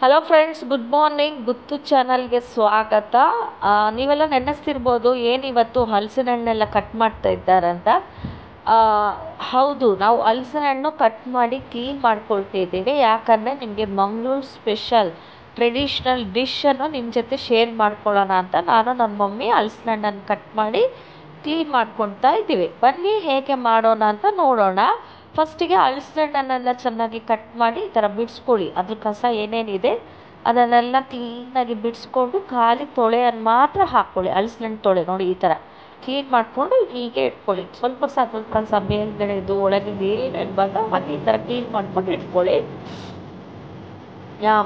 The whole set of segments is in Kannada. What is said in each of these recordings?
Hello friends, good morning. ಗುತ್ತು ಚಾನಲ್ಗೆ ಸ್ವಾಗತ. ನೀವೆಲ್ಲ ನೆನೆಸ್ತಿರ್ಬೋದು ಏನಿವತ್ತು ಹಲಸಿನ ಹಣ್ಣೆಲ್ಲ ಕಟ್ ಮಾಡ್ತಾ ಇದ್ದಾರಂತ. ಆ, ಹೌದು, ನಾವು ಹಲಸಿನ ಹಣ್ಣು ಕಟ್ ಮಾಡಿ ಕ್ಲೀನ್ ಮಾಡ್ಕೊಳ್ತಿದ್ದೀವಿ. ಯಾಕಂದರೆ ನಿಮಗೆ ಮಂಗಳೂರು ಸ್ಪೆಷಲ್ ಟ್ರೆಡಿಷ್ನಲ್ ಡಿಶನ್ನು ನಿಮ್ಮ ಜೊತೆ ಶೇರ್ ಮಾಡ್ಕೊಳ್ಳೋಣ ಅಂತ ನಾನು ನನ್ನ ಮಮ್ಮಿ ಹಲಸಿನ ಹಣ್ಣನ್ನು ಕಟ್ ಮಾಡಿ ಕ್ಲೀನ್ ಮಾಡ್ಕೊಳ್ತಾ ಇದ್ದೀವಿ. ಬನ್ನಿ ಹೇಗೆ ಮಾಡೋಣ ಅಂತ ನೋಡೋಣ. ಫಸ್ಟಿಗೆ ಹಲಸಿನ ಹಣ್ಣನ್ನೆಲ್ಲ ಚೆನ್ನಾಗಿ ಕಟ್ ಮಾಡಿ ಈ ಥರ ಬಿಡಿಸ್ಕೊಳ್ಳಿ. ಅದ್ರ ಕಸ ಏನೇನಿದೆ ಅದನ್ನೆಲ್ಲ ಕ್ಲೀನಾಗಿ ಬಿಡಿಸ್ಕೊಂಡು ಖಾಲಿ ತೊಳೆಯನ್ನು ಮಾತ್ರ ಹಾಕ್ಕೊಳ್ಳಿ. ಹಲಸಿನ ಹಣ್ಣು ತೊಳೆ ನೋಡಿ, ಈ ಥರ ಕ್ಲೀನ್ ಮಾಡಿಕೊಂಡು ಹೀಗೆ ಇಟ್ಕೊಳ್ಳಿ. ಸ್ವಲ್ಪ ಕಸ ಮೇಲ್ಗಡೆದು ಒಳಗೆ ನೀರಿನ ಭಾಗ ಮತ್ತು ಈ ಥರ ಕ್ಲೀನ್ ಮಾಡ್ಕೊಂಡು ಇಟ್ಕೊಳ್ಳಿ.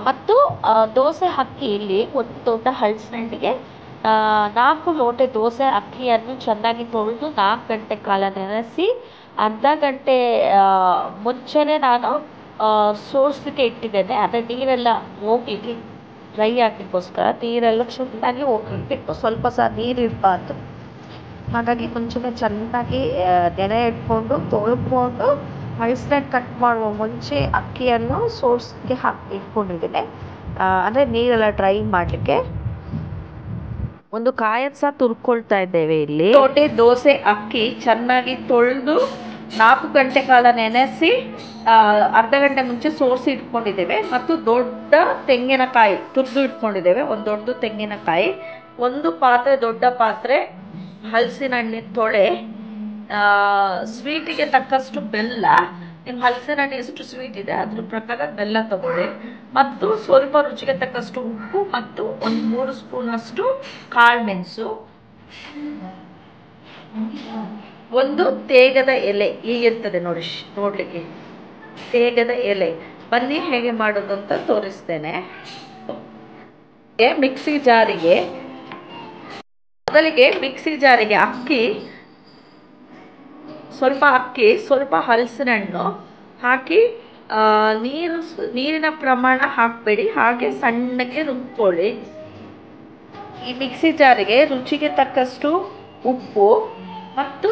ಮತ್ತು ದೋಸೆ ಅಕ್ಕಿ, ಇಲ್ಲಿ ಒಂದು ದೊಡ್ಡ ಹಲಸಿನ ಹಣ್ಣಿಗೆ 4 ಲೋಟೆ ದೋಸೆ ಅಕ್ಕಿಯನ್ನು ಚೆನ್ನಾಗಿ ತೊಳೆದು 4 ಗಂಟೆ ಕಾಲ ನೆನೆಸಿ ಅರ್ಧ ಗಂಟೆ ಮುಂಚೆನೇ ನಾನು ಸೋಸಲಿಕ್ಕೆ ಇಟ್ಟಿದ್ದೇನೆ. ಅಂದರೆ ನೀರೆಲ್ಲ ಹೋಗ್ಲಿಕ್ಕೆ ಡ್ರೈ ಆಗಲಿಕ್ಕೋಸ್ಕರ ನೀರೆಲ್ಲ ಚೆನ್ನಾಗಿ ಹೋಗ್ಲಿಕ್ಕೆ ಸ್ವಲ್ಪ ನೀರು ಇರಬಾರ್ದು. ಹಾಗಾಗಿ ಮುಂಚೆನೇ ಚೆನ್ನಾಗಿ ನೆನೆ ಇಟ್ಕೊಂಡು ತೊಳ್ಕೊಂಡು ಹಲಸಿನ ಕಟ್ ಮಾಡುವ ಮುಂಚೆ ಅಕ್ಕಿಯನ್ನು ಸೋಸಿಗೆ ಹಾಕಿ ಇಟ್ಕೊಂಡಿದ್ದೇನೆ. ಅಂದರೆ ನೀರೆಲ್ಲ ಡ್ರೈ ಮಾಡಲಿಕ್ಕೆ. ಒಂದು ಕಾಯನ್ನು ಸಹ ತುರ್ಕೊಳ್ತಾ ಇದ್ದೇವೆ. ಇಲ್ಲಿ ಲೋಟೆ ದೋಸೆ ಅಕ್ಕಿ ಚೆನ್ನಾಗಿ ತೊಳೆದು 4 ಗಂಟೆ ಕಾಲ ನೆನೆಸಿ ಅರ್ಧ ಗಂಟೆ ಮುಂಚೆ ಸೋಸಿ ಇಟ್ಕೊಂಡಿದ್ದೇವೆ. ಮತ್ತು ದೊಡ್ಡ ತೆಂಗಿನಕಾಯಿ ತುರಿದು ಇಟ್ಕೊಂಡಿದ್ದೇವೆ. ಒಂದು ದೊಡ್ಡ ತೆಂಗಿನಕಾಯಿ, ಒಂದು ಪಾತ್ರೆ, ದೊಡ್ಡ ಪಾತ್ರೆ, ಹಲಸಿನ ಹಣ್ಣಿನ ತೊಳೆ, ಸ್ವೀಟಿಗೆ ತಕ್ಕಷ್ಟು ಬೆಲ್ಲ. ನಿಮ್ಮ ಹಲಸಿನ ಹಣ್ಣು ಎಷ್ಟು ಸ್ವೀಟ್ ಇದೆ ಅದ್ರ ಪ್ರಕಾರ ಬೆಲ್ಲ ತಗೊಳ್ಳಿ. ಮತ್ತು ಸ್ವಲ್ಪ ರುಚಿಗೆ ತಕ್ಕಷ್ಟು ಉಪ್ಪು ಮತ್ತು ಒಂದು 3 ಸ್ಪೂನಷ್ಟು ಕಾಳು ಮೆಣಸು, ಒಂದು ತೇಗದ ಎಲೆ ಹೀಗಿರ್ತದೆ ನೋಡಿ, ನೋಡಲಿಕ್ಕೆ ತೇಗದ ಎಲೆ. ಬನ್ನಿ ಹೇಗೆ ಮಾಡೋದು ಅಂತ ತೋರಿಸ್ತೇನೆ. ಮೊದಲಿಗೆ ಮಿಕ್ಸಿ ಜಾರಿಗೆ ಸ್ವಲ್ಪ ಹಲಸಿನ ಹಣ್ಣು ಹಾಕಿ, ನೀರಿನ ಪ್ರಮಾಣ ಹಾಕಬೇಡಿ, ಹಾಗೆ ಸಣ್ಣಗೆ ರುಬ್ಕೊಳ್ಳಿ. ಈ ಮಿಕ್ಸಿ ಜಾರಿಗೆ ರುಚಿಗೆ ತಕ್ಕಷ್ಟು ಉಪ್ಪು ಮತ್ತು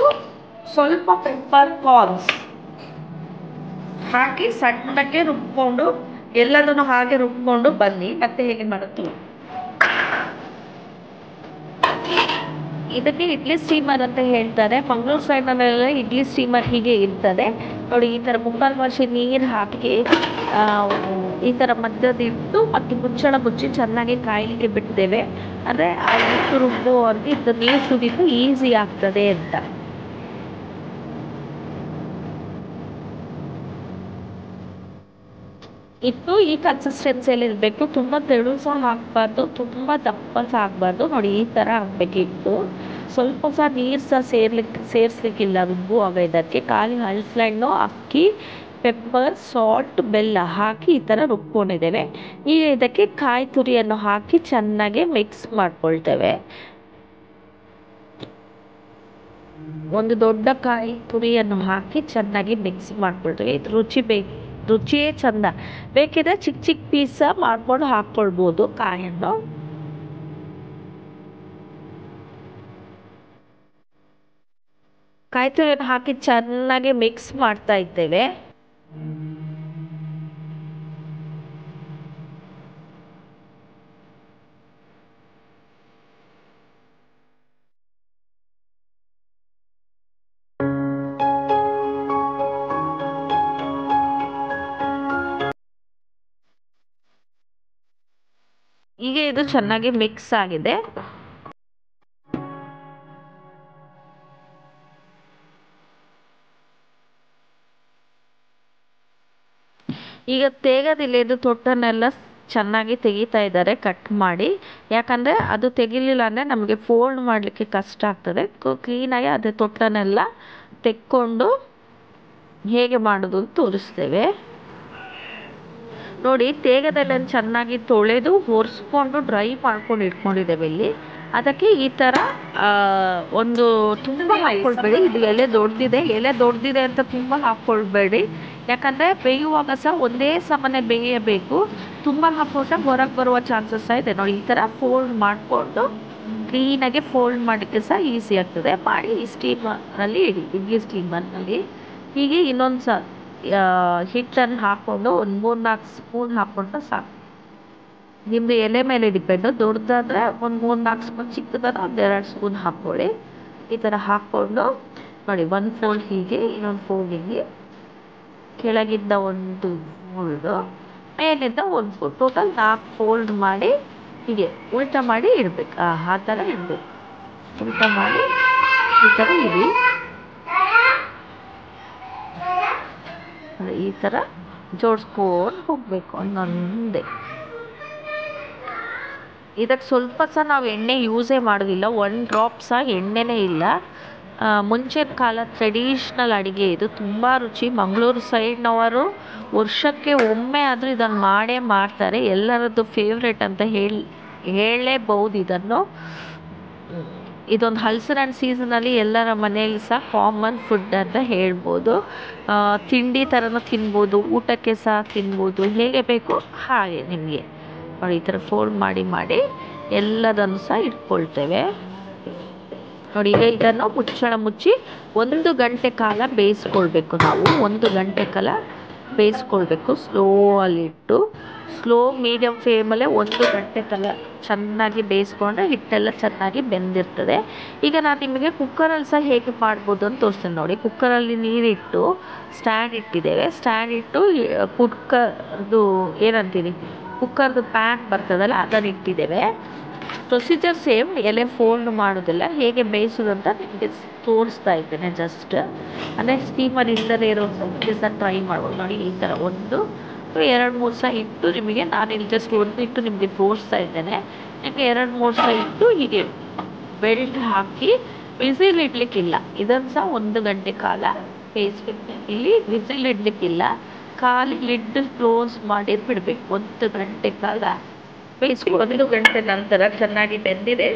ಸ್ವಲ್ಪ ಪೆಪ್ಪರ್ ಕಾರ್ನ್ಸ್ ಹಾಕಿ ಸಣ್ಣಕ್ಕೆ ರುಬ್ಕೊಂಡು, ಎಲ್ಲದನ್ನು ಹಾಗೆ ರುಬ್ಕೊಂಡು ಬನ್ನಿ. ಮತ್ತೆ ಹೇಗೆ ಮಾಡುತ್ತೆ, ಇದಕ್ಕೆ ಇಡ್ಲಿ ಸ್ಟೀಮರ್ ಅಂತ ಹೇಳ್ತಾರೆ. ಮಂಗಳೂರು ಸೈಡ್ನಲ್ಲೆಲ್ಲ ಇಡ್ಲಿ ಸ್ಟೀಮರ್ ಹೀಗೆ ಇರ್ತದೆ ನೋಡಿ. ಈ ಥರ ಮುಕ್ಕಾಲು ವರ್ಷ ನೀರು ಹಾಕಿ ಈ ಥರ ಮಧ್ಯದಿಟ್ಟು ಮತ್ತು ಮುಚ್ಚಳ ಮುಚ್ಚಿ ಚೆನ್ನಾಗಿ ಕಾಯಲಿಕ್ಕೆ ಬಿಡ್ತೇವೆ. ಅಂದರೆ ಆ ಹಿಟ್ಟು ರುಬ್ಬುವವರೆಗೆ ಇದು ನೀರು ಸುರಿದು ಈಸಿ ಆಗ್ತದೆ ಅಂತ. ಇಟ್ಟು ಈ ಕನ್ಸಿಸ್ಟೆನ್ಸಿಯಲ್ಲಿ ಇರಬೇಕು. ತುಂಬ ತೆಳು ಸಹ ಹಾಕಬಾರ್ದು, ತುಂಬ ದಪ್ಪ ಸಹ ಆಗಬಾರ್ದು. ನೋಡಿ, ಈ ಥರ ಆಗಬೇಕಿತ್ತು. ಸ್ವಲ್ಪ ಸಹ ನೀರು ಸಹ ಸೇರಿಸ್ಲಿಕ್ಕಿಲ್ಲ ರುಬ್ಬುವಾಗ. ಇದಕ್ಕೆ ಖಾಲಿ ಹಲಸಿನ ಹಣ್ಣು, ಅಕ್ಕಿ, ಪೆಪ್ಪರ್, ಸಾಲ್ಟ್, ಬೆಲ್ಲ ಹಾಕಿ ಈ ಥರ ರುಬ್ಕೊಂಡಿದ್ದೇವೆ. ಈಗ ಇದಕ್ಕೆ ಕಾಯಿ ತುರಿಯನ್ನು ಹಾಕಿ ಚೆನ್ನಾಗಿ ಮಿಕ್ಸ್ ಮಾಡ್ಕೊಳ್ತೇವೆ. ಒಂದು ದೊಡ್ಡ ಕಾಯಿ ತುರಿಯನ್ನು ಹಾಕಿ ಚೆನ್ನಾಗಿ ಮಿಕ್ಸ್ ಮಾಡ್ಕೊಳ್ತೇವೆ. ಇದು ರುಚಿಯೇ ಚಂದ. ಬೇಕಿದ್ರೆ ಚಿಕ್ಕ ಚಿಕ್ಕ ಪೀಸ ಮಾಡ್ಕೊಂಡು ಹಾಕ್ಕೊಳ್ಬೋದು ಕಾಯನ್ನು. ಕಾಯಿ ತುರಿಯನ್ನು ಹಾಕಿ ಚೆನ್ನಾಗಿ ಮಿಕ್ಸ್ ಮಾಡ್ತಾ ಇದ್ದೇವೆ. ಈಗ ಇದು ಚೆನ್ನಾಗಿ ಮಿಕ್ಸ್ ಆಗಿದೆ. ಈಗ ತೇಗದಿಲ್ಲ ತೊಟ್ಟನ್ನೆಲ್ಲ ಚೆನ್ನಾಗಿ ತೆಗಿತಾ ಇದ್ದಾರೆ ಕಟ್ ಮಾಡಿ. ಯಾಕಂದರೆ ಅದು ತೆಗಿಲಿಲ್ಲ ಅಂದರೆ ನಮಗೆ ಫೋಲ್ಡ್ ಮಾಡಲಿಕ್ಕೆ ಕಷ್ಟ ಆಗ್ತದೆ. ಕ್ಲೀನಾಗಿ ಅದೇ ತೊಟ್ಟನ್ನೆಲ್ಲ ತೆಕ್ಕೊಂಡು ಹೇಗೆ ಮಾಡೋದು ಅಂತ ತೋರಿಸ್ತೇವೆ ನೋಡಿ. ತೇಗದೆಲ್ಲ ಚೆನ್ನಾಗಿ ತೊಳೆದು ಒರೆಸ್ಕೊಂಡು ಡ್ರೈ ಮಾಡ್ಕೊಂಡು ಇಟ್ಕೊಂಡಿದ್ದೇವೆ ಇಲ್ಲಿ. ಅದಕ್ಕೆ ಈ ಥರ ಒಂದು ತುಂಬ ಹಾಕ್ಕೊಳ್ಬೇಡಿ. ಇದು ಎಲೆ ದೊಡ್ಡದಿದೆ ಅಂತ ತುಂಬ ಹಾಕ್ಕೊಳ್ಬೇಡಿ. ಯಾಕಂದರೆ ಬೇಯುವಾಗ ಸಹ ಒಂದೇ ಸಮನೆ ಬೇಯಬೇಕು. ತುಂಬ ಹಾಕ್ಕೊಂಡ್ರೆ ಹೊರಗೆ ಬರುವ ಚಾನ್ಸಸ್ ಸಹ ಇದೆ ನೋಡಿ. ಈ ಥರ ಫೋಲ್ಡ್ ಮಾಡಿಕೊಂಡು ಕ್ಲೀನಾಗಿ ಫೋಲ್ಡ್ ಮಾಡಲಿಕ್ಕೆ ಸಹ ಈಸಿ ಆಗ್ತದೆ. ಮಾಡಿ ಈ ಸ್ಟೀಮರ್ನಲ್ಲಿ ಇಡಿ, ಇಡ್ಲಿ ಸ್ಟೀಮರ್ನಲ್ಲಿ. ಹೀಗೆ ಇನ್ನೊಂದು ಸಹ ಹಿಟ್ಟನ್ನು ಹಾಕ್ಕೊಂಡು ಒಂದು 3-4 ಸ್ಪೂನ್ ಹಾಕ್ಕೊಂಡ್ರೆ ಸಾಕು. ನಿಮ್ಮದು ಎಲೆ ಮೇಲೆ ಡಿಪೆಂಡು. ದೊಡ್ಡದಾದರೆ ಒಂದು 3-4 ಸ್ಪೂನ್, ಚಿಕ್ಕದಾದ್ರೆ 1-2 ಸ್ಪೂನ್ ಹಾಕ್ಕೊಳ್ಳಿ. ಈ ಥರ ಹಾಕ್ಕೊಂಡು ನೋಡಿ, ಒಂದು ಫೋಲ್ಡ್ ಹೀಗೆ, ಇನ್ನೊಂದು ಫೋಲ್ಡ್ ಹೀಗೆ, ಕೆಳಗಿಂದ ಒಂದು ಫೋಲ್ಡು, ಮೇಲಿಂದ ಒಂದು ಫೋಲ್ಡ್, ಟೋಟಲ್ 4 ಫೋಲ್ಡ್ ಮಾಡಿ ಹೀಗೆ ಉಲ್ಟಾ ಮಾಡಿ ಇಡಬೇಕು. ಆ ಥರ ಇಡಬೇಕು. ಉಲ್ಟಾ ಮಾಡಿ ಈ ಥರ ಇಡಿ. ಈ ಥರ ಜೋಡಿಸ್ಕೊಂಡು ಹೋಗಬೇಕು ಒಂದೊಂದೇ. ಇದಕ್ಕೆ ಸ್ವಲ್ಪ ಸಹ ನಾವು ಎಣ್ಣೆ ಯೂಸೇ ಮಾಡೋದಿಲ್ಲ, 1 ಡ್ರಾಪ್ ಸಹ ಎಣ್ಣೆನೇ ಇಲ್ಲ. ಮುಂಚಿನ ಕಾಲ ಟ್ರೆಡಿಷ್ನಲ್ ಅಡುಗೆ ಇದು, ತುಂಬ ರುಚಿ. ಮಂಗಳೂರು ಸೈಡ್ನವರು ವರ್ಷಕ್ಕೆ ಒಮ್ಮೆ ಆದರೂ ಇದನ್ನು ಮಾಡೇ ಮಾಡ್ತಾರೆ. ಎಲ್ಲರದ್ದು ಫೇವ್ರೇಟ್ ಅಂತ ಹೇಳಲೇಬಹುದು ಇದನ್ನು. ಇದೊಂದು ಹಲಸಿನ ಹಣ್ಣು ಸೀಸನಲ್ಲಿ ಎಲ್ಲರ ಮನೆಯಲ್ಲಿ ಸಹ ಕಾಮನ್ ಫುಡ್ ಅಂತ ಹೇಳ್ಬೋದು. ತಿಂಡಿ ಥರನೂ ತಿನ್ಬೋದು, ಊಟಕ್ಕೆ ಸಹ ತಿನ್ಬೋದು, ಹೇಗೆ ಬೇಕು ಹಾಗೆ ನಿಮಗೆ. ನೋಡಿ, ಈ ಥರ ಫೋಲ್ಡ್ ಮಾಡಿ ಮಾಡಿ ಎಲ್ಲದನ್ನು ಸಹ ಇಟ್ಕೊಳ್ತೇವೆ. ನೋಡಿ, ಈಗ ಇದನ್ನು ಮುಚ್ಚಳ ಮುಚ್ಚಿ 1 ಗಂಟೆ ಕಾಲ ಬೇಯಿಸ್ಕೊಳ್ಬೇಕು. ನಾವು 1 ಗಂಟೆ ಕಾಲ ಬೇಯಿಸ್ಕೊಳ್ಬೇಕು. ಸ್ಲೋ ಮೀಡಿಯಮ್ ಫ್ಲೇಮಲ್ಲೇ 1 ಗಂಟೆ ಕಾಲ ಚೆನ್ನಾಗಿ ಬೇಯಿಸ್ಕೊಂಡ್ರೆ ಹಿಟ್ಟೆಲ್ಲ ಚೆನ್ನಾಗಿ ಬೆಂದಿರ್ತದೆ. ಈಗ ನಾನು ನಿಮಗೆ ಕುಕ್ಕರಲ್ಲಿ ಸಹ ಹೇಗೆ ಮಾಡ್ಬೋದು ಅಂತ ತೋರಿಸ್ತೇನೆ. ನೋಡಿ, ಕುಕ್ಕರಲ್ಲಿ ನೀರಿಟ್ಟು ಸ್ಟ್ಯಾಂಡ್ ಇಟ್ಟಿದ್ದೇವೆ. ಸ್ಟ್ಯಾಂಡ್ ಇಟ್ಟು ಕುಕ್ಕರ್ದು ಏನಂತೀರಿ, ಕುಕ್ಕರ್ದು ಪ್ಯಾನ್ ಬರ್ತದಲ್ಲ ಅದನ್ನು ಇಟ್ಟಿದ್ದೇವೆ. ಪ್ರೊಸೀಜರ್ ಸೇಮ್, ಎಲೆ ಫೋಲ್ಡ್ ಮಾಡೋದಿಲ್ಲ, ಹೇಗೆ ಬೇಯಿಸೋದು ಅಂತ ನಿಮಗೆ ತೋರಿಸ್ತಾ ಇದ್ದೇನೆ ಜಸ್ಟ್. ಅಂದರೆ ಸ್ಟೀಮರ್ ಇಲ್ಲದೇ ಇರೋ ಸಹ ಟ್ರೈ ಮಾಡ್ಬೋದು. ನೋಡಿ, ಈ ಥರ 1-2-3 ಸಹ ಇಟ್ಟು ನಿಮಗೆ ನಾನು ಇಲ್ಲಿ ಜಸ್ಟ್ 1 ಇಟ್ಟು ನಿಮಗೆ ತೋರಿಸ್ತಾ ಇದ್ದೇನೆ. ನಿಮಗೆ 2-3 ಸಹ ಇಟ್ಟು ಹೀಗೆ ಬೆಲ್ಟ್ ಹಾಕಿ ವಿಸಿಲ್ ಇಡಲಿಕ್ಕಿಲ್ಲ. ಇದನ್ನು ಸಹ 1 ಗಂಟೆ ಕಾಲ ಬೇಯಿಸ್ಬೇಕು. ಇಲ್ಲಿ ವಿಸಿಲ್ ಇಡಲಿಕ್ಕಿಲ್ಲ, ಖಾಲಿ ಲಿಡ್ ಕ್ಲೋಸ್ ಮಾಡಿ ಬಿಡಬೇಕು. 1 ಗಂಟೆ ಕಾಲ ಬೇಯಿಸ್ಕೊ. 1 ಗಂಟೆ ನಂತರ ಚೆನ್ನಾಗಿ ಬೆಂದಿದೆ.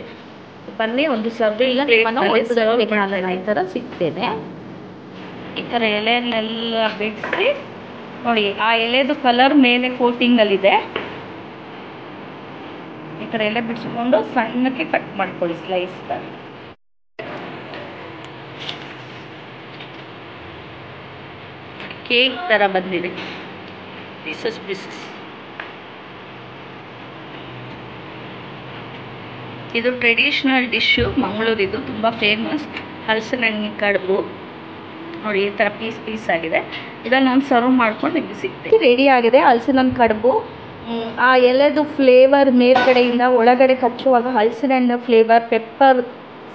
ಬನ್ನಿ ಒಂದು ಸರ್ವ್, ಈಗ ನಿಮ್ಮನ್ನು 1 ಗಂಟೆ ಕಾಲ ಈ ಥರ ಸಿಗ್ತೇನೆ. ಈ ಥರ ಎಲೆಯನ್ನೆಲ್ಲ ಬಿಡಿಸಿ ನೋಡಿ, ಆ ಎಲೆದು ಕಲರ್ ಮೇಲೆ ಕೋಟಿಂಗಲ್ಲಿದೆ. ಈ ಥರ ಎಲೆ ಬಿಡಿಸ್ಕೊಂಡು ಸಣ್ಣಕ್ಕೆ ಕಟ್ ಮಾಡ್ಕೊಳ್ಳಿ, ಸ್ಲೈಸ್ ಥರ. ಕೇಕ್ ಥರ ಬಂದಿದೆ, ಪೀಸಸ್. ಇದು ಟ್ರೆಡಿಷ್ನಲ್ ಡಿಶ್ಶು ಮಂಗಳೂರಿದು, ತುಂಬ ಫೇಮಸ್. ಹಲಸಿನ ಹಣ್ಣಿನ ಕಡುಬು ನೋಡಿ, ಈ ಥರ ಪೀಸ್ ಆಗಿದೆ. ಇದನ್ನು ನಾನು ಸರ್ವ್ ಮಾಡ್ಕೊಂಡು ನಿಮಗೆ ಸಿಗ್ತೇನೆ. ರೆಡಿ ಆಗಿದೆ ಹಲಸಿನ ಹಣ್ಣು ಕಡುಬು. ಆ ಎಲೆದು ಫ್ಲೇವರ್ ಮೇಲ್ಗಡೆಯಿಂದ ಒಳಗಡೆ ಕಚ್ಚುವಾಗ ಹಲಸಿನ ಹಣ್ಣಿನ ಫ್ಲೇವರ್, ಪೆಪ್ಪರ್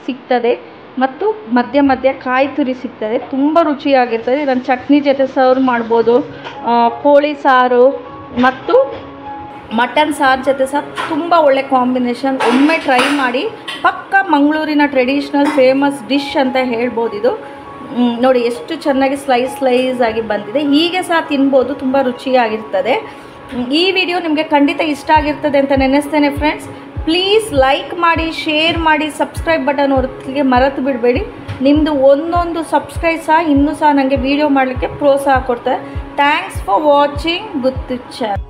ಸಿಗ್ತದೆ ಮತ್ತು ಮಧ್ಯ ಕಾಯಿ ತುರಿ ಸಿಗ್ತದೆ. ತುಂಬ ರುಚಿಯಾಗಿರ್ತದೆ. ಇದನ್ನು ಚಟ್ನಿ ಜೊತೆ ಸರ್ವ್ ಮಾಡ್ಬೋದು, ಕೋಳಿ ಸಾರು ಮತ್ತು ಮಟನ್ ಸಾರು ಜೊತೆ ಸಹ ತುಂಬ ಒಳ್ಳೆ ಕಾಂಬಿನೇಷನ್. ಒಮ್ಮೆ ಟ್ರೈ ಮಾಡಿ, ಪಕ್ಕ ಮಂಗಳೂರಿನ ಟ್ರೆಡಿಷ್ನಲ್ ಫೇಮಸ್ ಡಿಶ್ ಅಂತ ಹೇಳ್ಬೋದು ಇದು. ನೋಡಿ, ಎಷ್ಟು ಚೆನ್ನಾಗಿ ಸ್ಲೈಸ್ ಆಗಿ ಬಂದಿದೆ. ಹೀಗೆ ಸಹ ತಿನ್ಬೋದು, ತುಂಬ ರುಚಿಯಾಗಿರ್ತದೆ. ಈ ವಿಡಿಯೋ ನಿಮಗೆ ಖಂಡಿತ ಇಷ್ಟ ಆಗಿರ್ತದೆ ಅಂತ ನೆನೆಸ್ತೇನೆ ಫ್ರೆಂಡ್ಸ್. ಪ್ಲೀಸ್ ಲೈಕ್ ಮಾಡಿ, ಶೇರ್ ಮಾಡಿ, ಸಬ್ಸ್ಕ್ರೈಬ್ ಬಟನ್ ಒತ್ತಲಿಕ್ಕೆ ಮರೆತು ಬಿಡಬೇಡಿ. ನಿಮ್ಮದು ಒಂದೊಂದು ಸಬ್ಸ್ಕ್ರೈಬ್ ಸಹ ಇನ್ನೂ ಸಹ ನನಗೆ ವಿಡಿಯೋ ಮಾಡಲಿಕ್ಕೆ ಪ್ರೋತ್ಸಾಹ ಕೊಡ್ತಾರೆ. Thanks for watching Guttu channel.